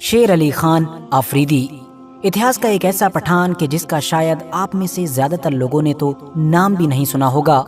شیر علی خان آفریدی اتہاس کا ایک ایسا پٹھان کہ جس کا شاید آپ میں سے زیادہ تر لوگوں نے تو نام بھی نہیں سنا ہوگا،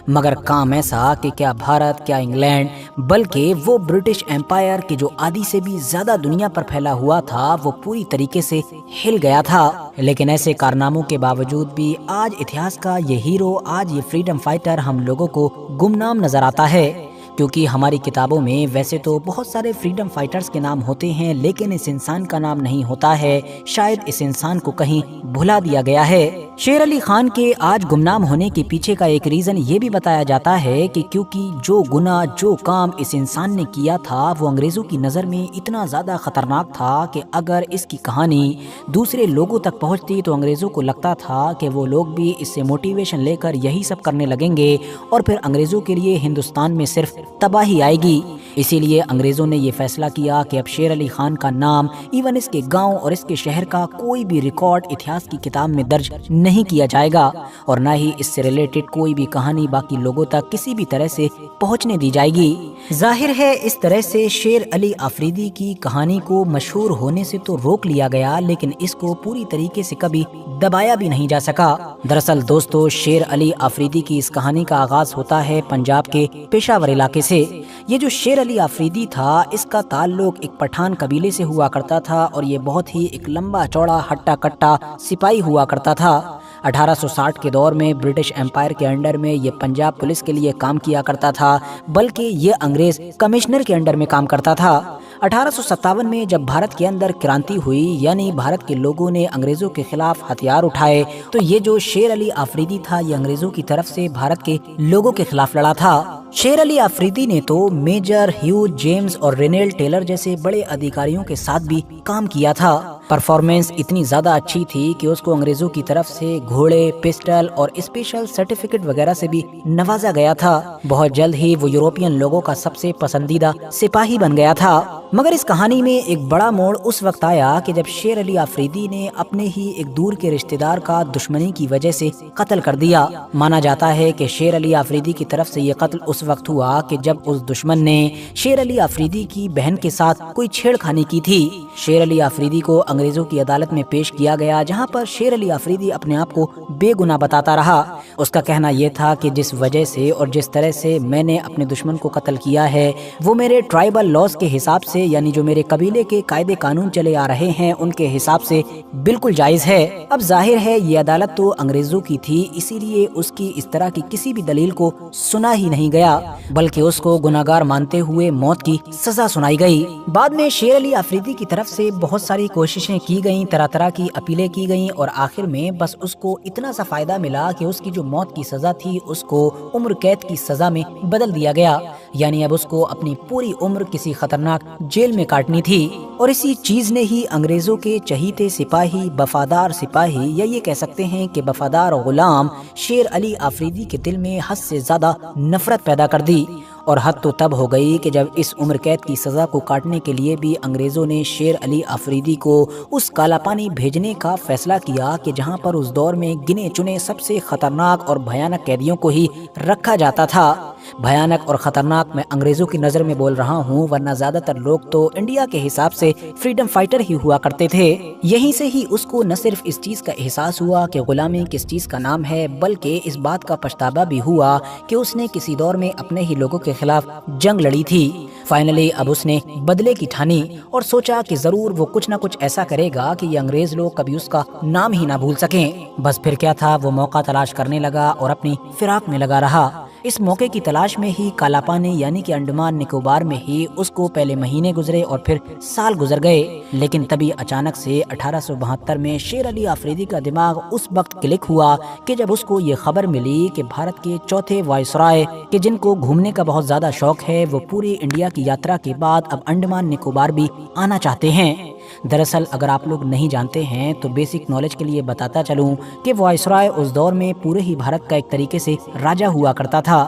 مگر کام ایسا کہ کیا بھارت، کیا انگلینڈ، بلکہ وہ برٹش ایمپائر کے جو آدھی سے بھی زیادہ دنیا پر پھیلا ہوا تھا وہ پوری طریقے سے ہل گیا تھا۔ لیکن ایسے کارناموں کے باوجود بھی آج اتہاس کا یہ ہیرو، آج یہ فریڈم فائٹر ہم لوگوں کو گمنام نظر آتا ہے، کیونکہ ہماری کتابوں میں ویسے تو بہت سارے فریڈم فائٹرز کے نام ہوتے ہیں، لیکن اس انسان کا نام نہیں ہوتا ہے۔ شاید اس انسان کو کہیں بھلا دیا گیا ہے۔ شیر علی خان کے آج گمنام ہونے کے پیچھے کا ایک ریزن یہ بھی بتایا جاتا ہے کہ کیونکہ جو گناہ، جو کام اس انسان نے کیا تھا وہ انگریزوں کی نظر میں اتنا زیادہ خطرناک تھا کہ اگر اس کی کہانی دوسرے لوگوں تک پہنچتی تو انگریزوں کو لگتا تھا کہ وہ لوگ بھی اس سے موٹیویشن لے کر یہی سب کرنے لگیں گے اور پھر انگریزوں کے لیے ہندوستان میں صرف تباہی آئے گی۔ اسی لیے انگریزوں نے یہ فیصلہ کیا کہ اب شیر علی خان کا نام، ایون اس کے گاؤں اور اس کے شہر کا کوئی بھی ریکارڈ اتہاس کی کتاب میں درج نہیں کیا جائے گا، اور نہ ہی اس سے ریلیٹڈ کوئی بھی کہانی باقی لوگوں تک کسی بھی طرح سے پہنچنے دی جائے گی۔ ظاہر ہے اس طرح سے شیر علی آفریدی کی کہانی کو مشہور ہونے سے تو روک لیا گیا، لیکن اس کو پوری طریقے سے کبھی دبایا بھی نہیں جا سکا۔ دراصل دوستو، شیر علی آفریدی کی اس کہانی کا آغاز ہوتا ہے پنجاب کے پشاور علاقے سے۔ یہ جو شیر علی آفریدی تھا اس کا تعلق ایک پٹھان قبیلے سے ہوا کرتا تھا، اور یہ بہت ہی ایک لمبا چوڑا ہٹا کٹا سپاہی ہوا کرتا تھا۔ 1860 کے دور میں برٹش ایمپائر کے انڈر میں یہ پنجاب پولیس کے لیے کام کیا کرتا تھا، بلکہ یہ انگریز کمشنر کے انڈر میں کام کرتا تھا۔ 1857 میں جب بھارت کے اندر کرانتی ہوئی، یعنی بھارت کے لوگوں نے انگریزوں کے خلاف ہتھیار اٹھائے، تو یہ جو شیر علی آفریدی تھا یہ انگریزوں کی طرف سے بھارت کے لوگوں کے خلاف لڑا تھا۔ شیر علی آفریدی نے تو میجر ہیو جیمز اور رینیل ٹیلر جیسے بڑے ادھیکاریوں کے ساتھ بھی کام کیا تھا۔ پرفارمنس اتنی زیادہ اچھی تھی کہ اس کو انگریزوں کی طرف سے گھوڑے، پسٹل اور اسپیشل سرٹیفکیٹ وغیرہ سے بھی نوازا گیا تھا۔ بہت جلد ہی وہ یورپین لوگوں کا سب سے پسندیدہ سپاہی بن گیا تھا۔ مگر اس کہانی میں ایک بڑا موڑ اس وقت آیا کہ جب شیر علی آفریدی نے اپنے ہی ایک دور کے رشتہ دار کا دشمنی کی وجہ سے قتل کر دیا۔ مانا جاتا ہے کہ شیر علی آفریدی کی طرف سے یہ قتل اس وقت ہوا کہ جب اس دشمن نے شیر علی آفریدی کی بہن کے ساتھ کوئی چھیڑ خانی کی تھی۔ شیر علی آفریدی کو انگریزوں کی عدالت میں پیش کیا گیا، جہاں پر شیر علی آفریدی اپنے آپ کو بے گناہ بتاتا رہا۔ اس کا کہنا یہ تھا کہ جس وجہ سے اور جس طرح سے میں نے اپنے دشمن کو قتل کیا ہے وہ میرے ٹرائبل لاز کے حساب سے، یعنی جو میرے قبیلے کے قاعدے قانون چلے آ رہے ہیں ان کے حساب سے بالکل جائز ہے۔ اب ظاہر ہے یہ عدالت تو انگریزوں کی تھی، اسی لیے اس کی اس طرح کی کسی بھی دلیل کو سنا ہی نہیں گیا، بلکہ اس کو گناہگار مانتے ہوئے موت کی سزا سنائی گئی۔ بعد میں شیر علی آفریدی کی طرف سے بہت ساری کوششیں کی گئیں، طرح طرح کی اپیلیں کی گئیں، اور آخر میں بس اس کو اتنا سا فائدہ ملا کہ اس کی جو موت کی سزا تھی اس کو عمر قید کی سزا میں بدل دیا گیا، یعنی اب اس کو اپنی پوری عمر کسی خطرناک جیل میں کاٹنی تھی۔ اور اسی چیز نے ہی انگریزوں کے چہیتے سپاہی، وفادار سپاہی، یا یہ کہہ سکتے ہیں کہ وفادار غلام شیر علی آفریدی کے دل میں حد سے زیادہ نفرت پیدا کر دی۔ اور حد تو تب ہو گئی کہ جب اس عمر قید کی سزا کو کاٹنے کے لیے بھی انگریزوں نے شیر علی آفریدی کو اس کالا پانی بھیجنے کا فیصلہ کیا کہ جہاں پر اس دور میں گنے چنے سب سے خطرناک اور بھیانک قیدیوں کو ہی رکھا جاتا تھا۔ بھیانک اور خطرناک میں انگریزوں کی نظر میں بول رہا ہوں، ورنہ زیادہ تر لوگ تو انڈیا کے حساب سے فریڈم فائٹر ہی ہوا کرتے تھے۔ یہیں سے ہی اس کو نہ صرف اس چیز کا احساس ہوا کہ غلامی کس چیز کا نام ہے، بلکہ اس بات کا پچھتاوا بھی ہوا کہ اس نے کسی دور میں اپنے ہی لوگوں کے خلاف جنگ لڑی تھی۔ فائنلی اب اس نے بدلے کی ٹھانی اور سوچا کہ ضرور وہ کچھ نہ کچھ ایسا کرے گا کہ یہ انگریز لوگ کبھی اس کا نام ہی نہ بھول سکیں۔ بس پھر کیا تھا، وہ موقع تلاش کرنے لگا اور اپنی فراق میں لگا رہا۔ اس موقع کی تلاش میں ہی کالا پانی یعنی کہ انڈمان نکوبار میں ہی اس کو پہلے مہینے گزرے اور پھر سال گزر گئے، لیکن تبھی اچانک سے 1872 میں شیر علی آفریدی کا دماغ اس وقت کلک ہوا کہ جب اس کو یہ خبر ملی کہ بھارت کے چوتھے وائسرائے کہ جن کو گھومنے کا بہت زیادہ شوق ہے، وہ پوری انڈیا کی یاترا کے بعد اب انڈمان نکوبار بھی آنا چاہتے ہیں۔ دراصل اگر آپ لوگ نہیں جانتے ہیں تو بیسک نالج کے لیے بتاتا چلوں کہ وائسرائے اس دور میں پورے ہی بھارت کا ایک طریقے سے راجہ ہوا کرتا تھا،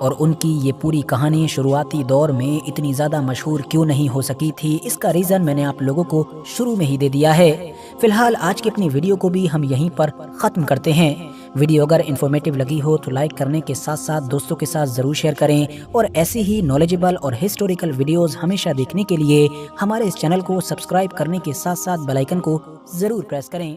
اور ان کی یہ پوری کہانی شروعاتی دور میں اتنی زیادہ مشہور کیوں نہیں ہو سکی تھی، اس کا ریزن میں نے آپ لوگوں کو شروع میں ہی دے دیا ہے۔ فی الحال آج کی اپنی ویڈیو کو بھی ہم یہیں پر ختم کرتے ہیں۔ ویڈیو اگر انفارمیٹیو لگی ہو تو لائک کرنے کے ساتھ ساتھ دوستوں کے ساتھ ضرور شیئر کریں، اور ایسی ہی نالجبل اور ہسٹوریکل ویڈیوز ہمیشہ دیکھنے کے لیے ہمارے اس چینل کو سبسکرائب کرنے کے ساتھ ساتھ بیل آئیکن کو ضرور پریس کریں۔